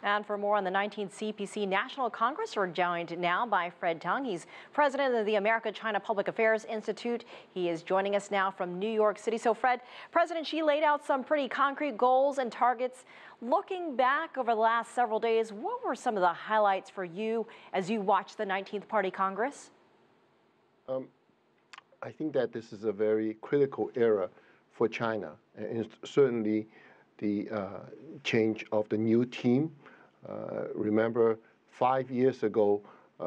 And for more on the 19th CPC National Congress, we're joined now by Fred Teng. He's president of the America-China Public Affairs Institute. He is joining us now from New York City. So Fred, President Xi laid out some pretty concrete goals and targets. Looking back over the last several days, what were some of the highlights for you as you watched the 19th Party Congress? I think that this is a very critical era for China, and certainly the change of the new team. Remember, 5 years ago,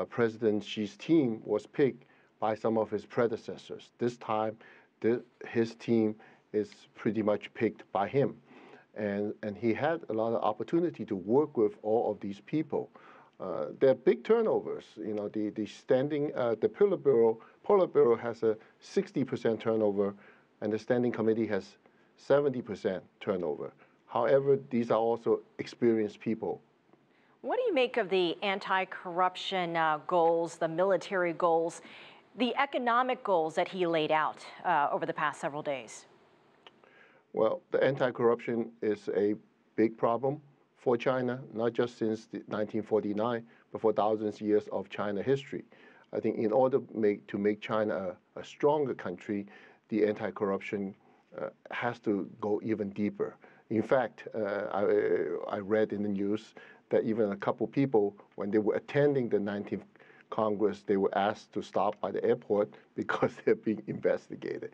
President Xi's team was picked by some of his predecessors. This time, his team is pretty much picked by him. And he had a lot of opportunity to work with all of these people. There are big turnovers. You know, the Politburo has a 60% turnover, and the Standing Committee has 70% turnover. However, these are also experienced people. What do you make of the anti-corruption goals, the military goals, the economic goals that he laid out over the past several days? Well, the anti-corruption is a big problem for China, not just since 1949, but for thousands of years of China history. I think in order to make China a stronger country, the anti-corruption has to go even deeper. In fact, I read in the news that even a couple people, when they were attending the 19th Congress, they were asked to stop by the airport because they're being investigated.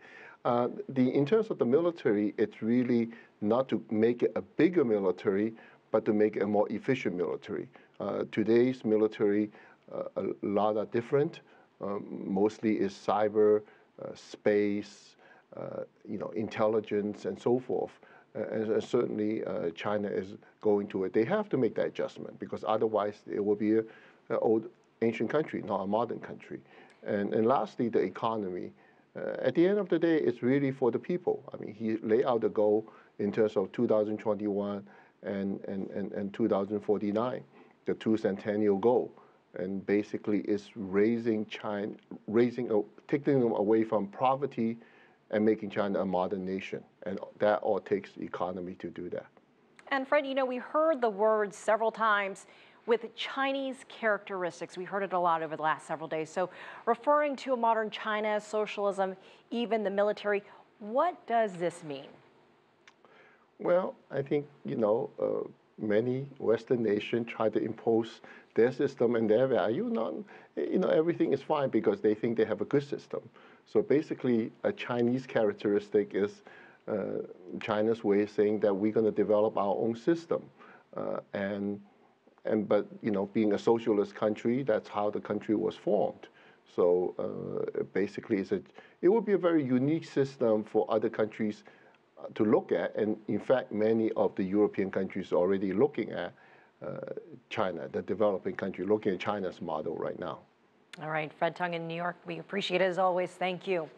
In terms of the military, it's really not to make it a bigger military, but to make it a more efficient military. Today's military, a lot are different. Mostly is cyber, space, intelligence, and so forth. And certainly China is going to it. They have to make that adjustment because otherwise it will be an old, ancient country, not a modern country. And lastly, the economy. At the end of the day, it's really for the people. I mean, he laid out the goal in terms of 2021 and 2049, the two centennial goal. And basically it's taking them away from poverty and making China a modern nation. And that all takes economy to do that. And Fred, we heard the word several times with Chinese characteristics. We heard it a lot over the last several days. So referring to a modern China, socialism, even the military, what does this mean? Well, I think, many Western nations try to impose their system and their value. Everything is fine because they think they have a good system. So basically, a Chinese characteristic is China's way of saying that we're going to develop our own system. But being a socialist country, that's how the country was formed. So basically, it would be a very unique system for other countries to look at. And in fact, many of the European countries are already looking at China, the developing country, looking at China's model right now. All right, Fred Teng in New York, we appreciate it as always. Thank you.